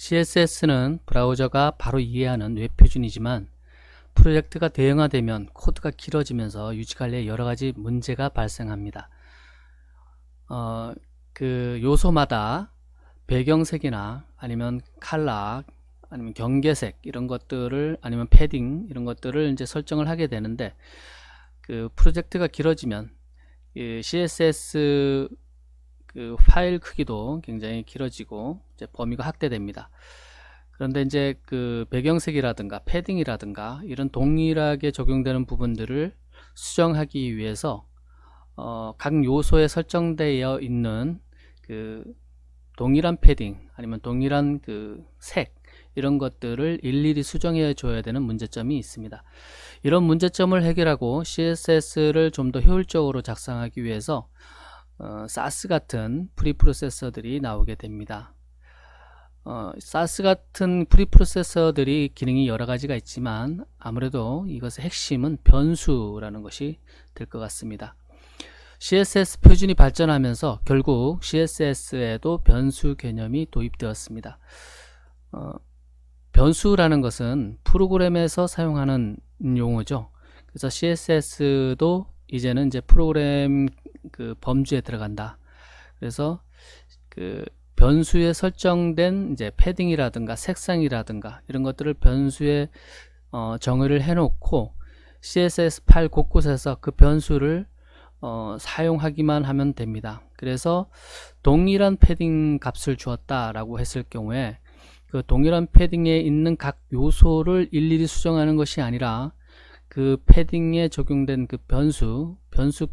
CSS는 브라우저가 바로 이해하는 웹 표준이지만 프로젝트가 대형화되면 코드가 길어지면서 유지관리에 여러가지 문제가 발생합니다. 그 요소마다 배경색이나 아니면 칼라 아니면 경계색 이런 것들을 아니면 패딩 이런 것들을 이제 설정을 하게 되는데, 그 프로젝트가 길어지면 CSS 그 파일 크기도 굉장히 길어지고 이제 범위가 확대됩니다. 그런데 이제 그 배경색이라든가 패딩이라든가 이런 동일하게 적용되는 부분들을 수정하기 위해서 각 요소에 설정되어 있는 그 동일한 패딩 아니면 동일한 그 색 이런 것들을 일일이 수정해 줘야 되는 문제점이 있습니다. 이런 문제점을 해결하고 CSS를 좀 더 효율적으로 작성하기 위해서 사스 같은 프리프로세서들이 나오게 됩니다. 사스 같은 프리프로세서들이 기능이 여러 가지가 있지만 아무래도 이것의 핵심은 변수라는 것이 될 것 같습니다. CSS 표준이 발전하면서 결국 CSS에도 변수 개념이 도입되었습니다. 변수라는 것은 프로그램에서 사용하는 용어죠. 그래서 CSS도 이제는 이제 프로그램 그 범주에 들어간다. 그래서 그 변수에 설정된 이제 패딩이라든가 색상이라든가 이런 것들을 변수에 정의를 해놓고 CSS 파일 곳곳에서 그 변수를 사용하기만 하면 됩니다. 그래서 동일한 패딩 값을 주었다라고 했을 경우에 그 동일한 패딩에 있는 각 요소를 일일이 수정하는 것이 아니라 그 패딩에 적용된 그 변수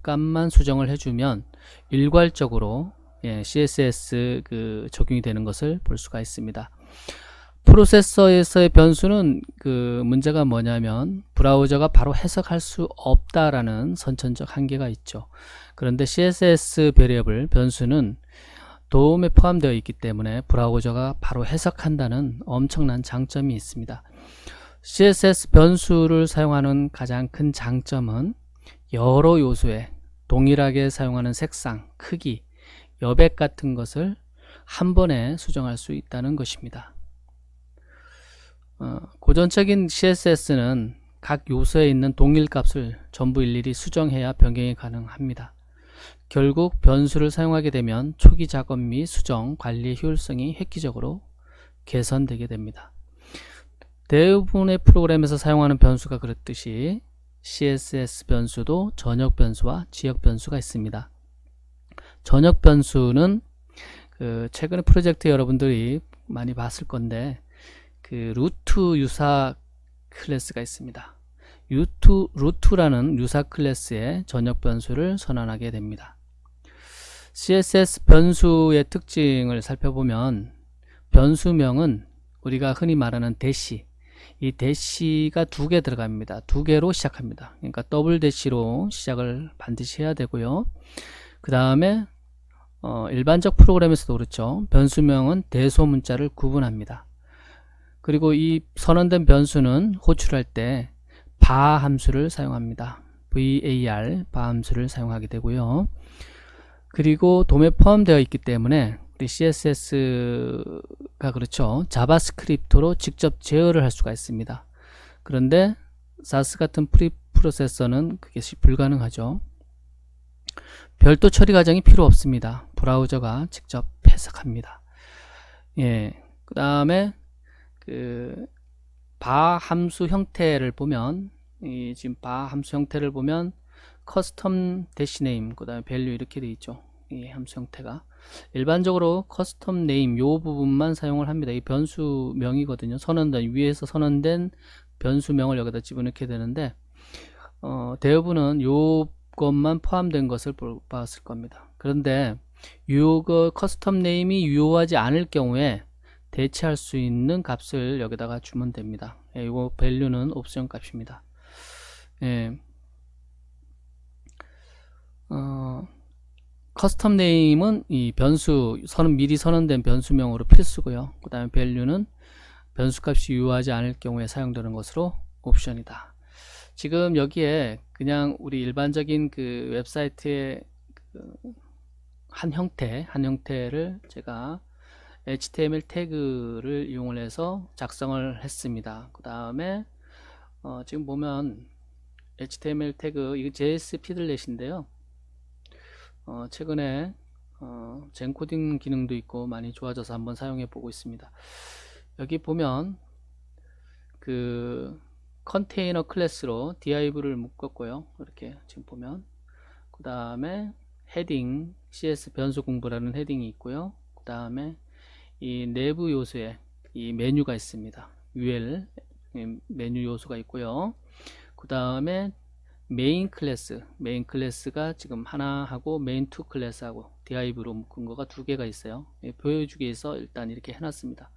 값만 수정을 해주면 일괄적으로 CSS 그 적용이 되는 것을 볼 수가 있습니다. 프로세서에서의 변수는 그 문제가 뭐냐면 브라우저가 바로 해석할 수 없다라는 선천적 한계가 있죠. 그런데 CSS 베리어블 변수는 도움에 포함되어 있기 때문에 브라우저가 바로 해석한다는 엄청난 장점이 있습니다. CSS 변수를 사용하는 가장 큰 장점은 여러 요소에 동일하게 사용하는 색상, 크기, 여백 같은 것을 한 번에 수정할 수 있다는 것입니다. 고전적인 CSS는 각 요소에 있는 동일 값을 전부 일일이 수정해야 변경이 가능합니다. 결국 변수를 사용하게 되면 초기 작업 및 수정, 관리의 효율성이 획기적으로 개선되게 됩니다. 대부분의 프로그램에서 사용하는 변수가 그렇듯이 CSS 변수도 전역 변수와 지역 변수가 있습니다. 전역 변수는 그 최근에 프로젝트 여러분들이 많이 봤을 건데 그 루트 유사 클래스가 있습니다. 루트라는 유사 클래스의 전역 변수를 선언하게 됩니다. CSS 변수의 특징을 살펴보면 변수명은 우리가 흔히 말하는 대시, 이 대시가 두 개 들어갑니다. 두 개로 시작합니다. 그러니까 더블 대시로 시작을 반드시 해야 되고요. 그 다음에 일반적 프로그램에서도 그렇죠. 변수명은 대소문자를 구분합니다. 그리고 이 선언된 변수는 호출할 때 bar 함수를 사용합니다. var bar 함수를 사용하게 되고요. 그리고 돔에 포함되어 있기 때문에 우리 CSS가 그렇죠. 자바스크립트로 직접 제어를 할 수가 있습니다. 그런데 사스 같은 프리프로세서는 그것이 불가능하죠. 별도 처리 과정이 필요 없습니다. 브라우저가 직접 해석합니다. 그 다음에 그 bar 함수 형태를 보면 지금 bar 함수 형태를 보면 커스텀 대시 네임 그 다음에 밸류 이렇게 되어 있죠. 이 함수 형태가 일반적으로 커스텀 네임 요 부분만 사용을 합니다. 이 변수명이거든요. 선언된 위에서 선언된 변수명을 여기다 집어넣게 되는데 대부분은 요것만 포함된 것을 봤을 겁니다. 그런데 요거 커스텀 네임이 유효하지 않을 경우에 대체할 수 있는 값을 여기다가 주면 됩니다. 이거 밸류는 옵션 값입니다. 커스텀 네임은 이 변수 미리 선언된 변수명으로 필수고요. 그 다음에 밸류는 변수값이 유효하지 않을 경우에 사용되는 것으로 옵션이다. 지금 여기에 그냥 우리 일반적인 그 웹사이트의 한 형태를 제가 HTML 태그를 이용을 해서 작성을 했습니다. 그 다음에 지금 보면 HTML 태그 이거 JS 피들렛인데요. 최근에 젠코딩 기능도 있고 많이 좋아져서 한번 사용해 보고 있습니다. 여기 보면 그 컨테이너 클래스로 div를 묶었고요. 이렇게 지금 보면 그 다음에 헤딩 CS 변수 공부라는 헤딩이 있고요. 그 다음에 이 내부 요소에 이 메뉴가 있습니다. UL 메뉴 요소가 있고요. 그 다음에 메인 클래스가 지금 하나 하고 메인 투 클래스하고 div로 묶은 거가 두 개가 있어요. 보여주기 위해서 일단 이렇게 해놨습니다.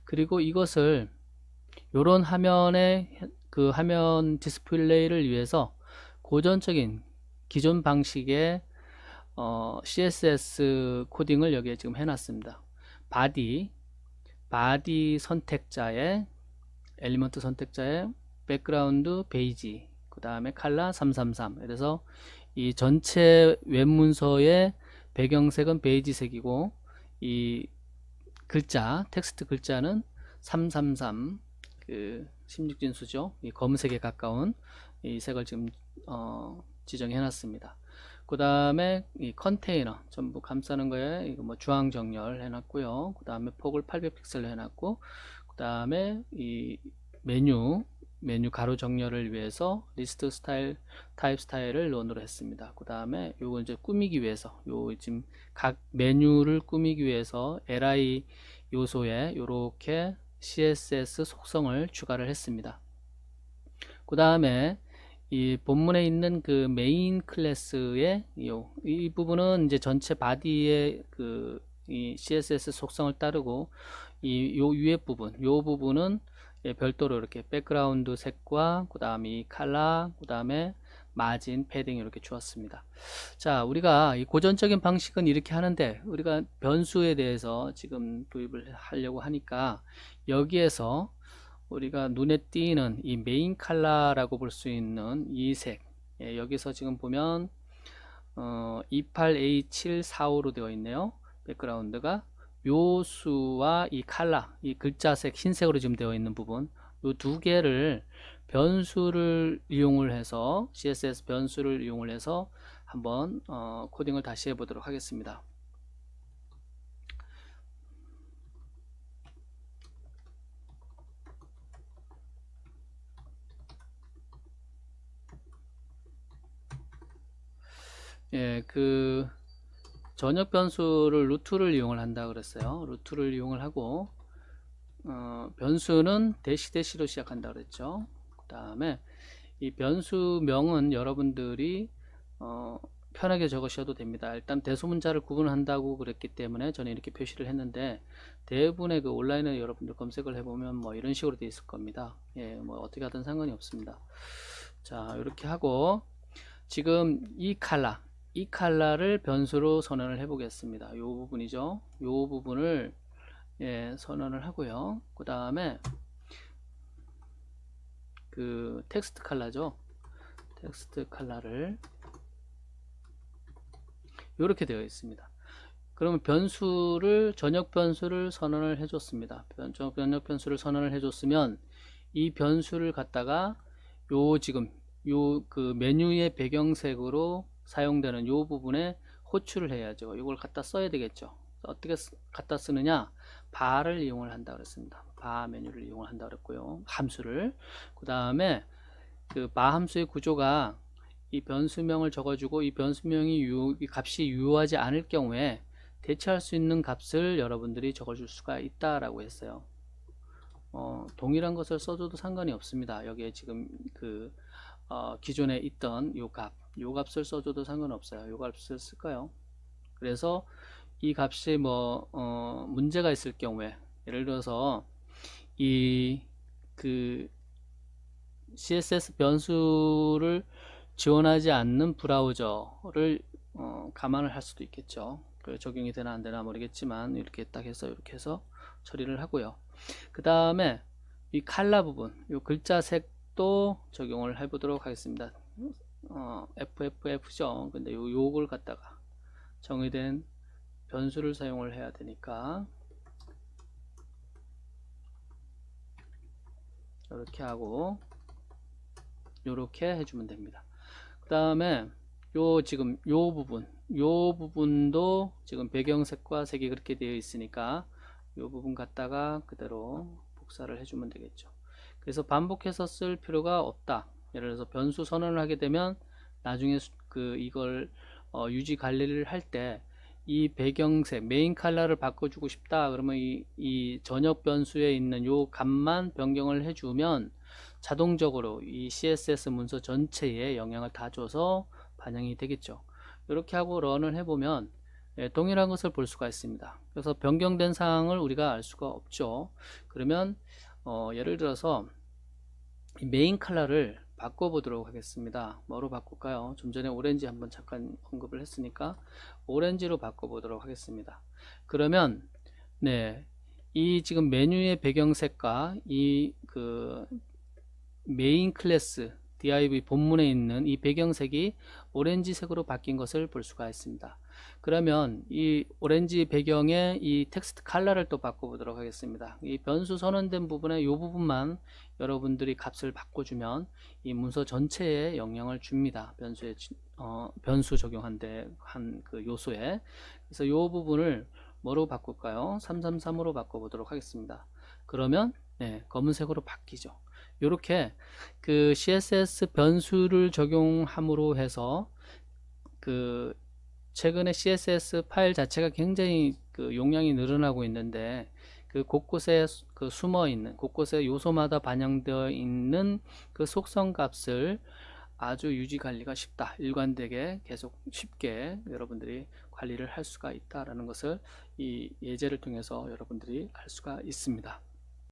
그리고 이것을 요런 화면에 그 화면 디스플레이를 위해서 고전적인 기존 방식의 CSS 코딩을 여기에 지금 해놨습니다. 바디 선택자에 엘리먼트 선택자에 백그라운드 베이지 그 다음에 칼라 333 그래서 이 전체 웹 문서의 배경색은 베이지색이고 이 글자 텍스트 글자는 333 그 16진수죠. 이 검은색에 가까운 이 색을 지금 지정해 놨습니다. 그 다음에 이 컨테이너 전부 감싸는 거에 이거 뭐 주황 정렬 해놨고요. 그 다음에 폭을 800픽셀로 해놨고, 그 다음에 이 메뉴 가로 정렬을 위해서 리스트 스타일 타입 스타일을 론으로 했습니다. 그 다음에 요거 이제 꾸미기 위해서 요 지금 각 메뉴를 꾸미기 위해서 li 요소에 요렇게 CSS 속성을 추가를 했습니다. 그 다음에 이 본문에 있는 그 메인 클래스의 이 부분은 이제 전체 바디의 그 이 CSS 속성을 따르고 요 위에 부분, 요 부분은 별도로 이렇게 백그라운드 색과 그 다음에 이 칼라, 그 다음에 마진, 패딩 이렇게 주었습니다. 자, 우리가 이 고전적인 방식은 이렇게 하는데 우리가 변수에 대해서 지금 도입을 하려고 하니까 여기에서 우리가 눈에 띄는 이 메인 컬러라고 볼 수 있는 이 색, 여기서 지금 보면 28A745로 되어 있네요. 백그라운드가 요 수와 이 컬러, 이 글자색 흰색으로 지금 되어 있는 부분, 요 두 개를 변수를 이용을 해서 CSS 변수를 이용을 해서 한번 코딩을 다시 해보도록 하겠습니다. 예, 그 전역 변수를 루트를 이용을 한다 그랬어요. 루트를 이용을 하고 변수는 대시대시로 시작한다 그랬죠. 그 다음에 이 변수명은 여러분들이 편하게 적으셔도 됩니다. 일단 대소문자를 구분한다고 그랬기 때문에 저는 이렇게 표시를 했는데 대부분의 그 온라인에 여러분들 검색을 해보면 뭐 이런 식으로 되어 있을 겁니다. 예, 뭐 어떻게 하든 상관이 없습니다. 자, 이렇게 하고 지금 이 컬러를 변수로 선언을 해 보겠습니다. 이 부분이죠. 이 부분을 선언을 하고요. 그 다음에 그 텍스트 컬러죠. 텍스트 컬러를 이렇게 되어 있습니다. 그러면 전역 변수를 선언을 해줬습니다. 전역 변수를 선언을 해줬으면 이 변수를 갖다가 지금 그 메뉴의 배경색으로 사용되는 요 부분에 호출을 해야죠. 이걸 갖다 써야 되겠죠. 어떻게 갖다 쓰느냐? 바를 이용을 한다 그랬습니다. 바 메뉴를 이용을 한다 그랬고요. 함수를. 그 다음에 그 바 함수의 구조가 이 변수명을 적어주고 이 변수명이 이 값이 유효하지 않을 경우에 대체할 수 있는 값을 여러분들이 적어줄 수가 있다라고 했어요. 동일한 것을 써줘도 상관이 없습니다. 여기에 지금 그 기존에 있던 요 값을 써줘도 상관없어요. 요 값을 쓸까요? 그래서 이 값이 문제가 있을 경우에 예를 들어서 그 CSS 변수를 지원하지 않는 브라우저를 감안을 할 수도 있겠죠. 적용이 되나 안 되나 모르겠지만 이렇게 딱 해서 이렇게 해서 처리를 하고요. 그 다음에 이 컬러 부분, 이 글자 색도 적용을 해보도록 하겠습니다. FFF죠. 근데 요걸 갖다가 정의된 변수를 사용을 해야 되니까 이렇게 하고 이렇게 해주면 됩니다. 그 다음에 지금 요 부분도 지금 배경색과 색이 그렇게 되어 있으니까 요 부분 갖다가 그대로 복사를 해주면 되겠죠. 그래서 반복해서 쓸 필요가 없다. 예를 들어서 변수 선언을 하게 되면 나중에 이걸 유지 관리를 할 때 이 배경색 메인 컬러를 바꿔주고 싶다 그러면 이 전역 변수에 있는 요 값만 변경을 해주면 자동적으로 이 CSS 문서 전체에 영향을 다 줘서 반영이 되겠죠. 이렇게 하고 런을 해보면 동일한 것을 볼 수가 있습니다. 그래서 변경된 사항을 우리가 알 수가 없죠. 그러면 예를 들어서 이 메인 컬러를 바꿔보도록 하겠습니다. 뭐로 바꿀까요? 좀 전에 오렌지 한번 잠깐 언급을 했으니까 오렌지로 바꿔보도록 하겠습니다. 그러면 이 지금 메뉴의 배경색과 이 메인 클래스 div 본문에 있는 이 배경색이 오렌지색으로 바뀐 것을 볼 수가 있습니다. 그러면 이 오렌지 배경에 이 텍스트 컬러를 또 바꿔보도록 하겠습니다. 이 변수 선언된 부분에 이 부분만 여러분들이 값을 바꿔주면 이 문서 전체에 영향을 줍니다. 변수 적용한 그 요소에. 그래서 이 부분을 뭐로 바꿀까요? 333으로 바꿔보도록 하겠습니다. 그러면 검은색으로 바뀌죠. 이렇게 그 CSS 변수를 적용함으로 해서 최근에 CSS 파일 자체가 굉장히 용량이 늘어나고 있는데 곳곳에 숨어 있는 곳곳에 요소마다 반영되어 있는 그 속성 값을 아주 유지 관리가 쉽다. 일관되게 계속 쉽게 여러분들이 관리를 할 수가 있다라는 것을 이 예제를 통해서 여러분들이 알 수가 있습니다.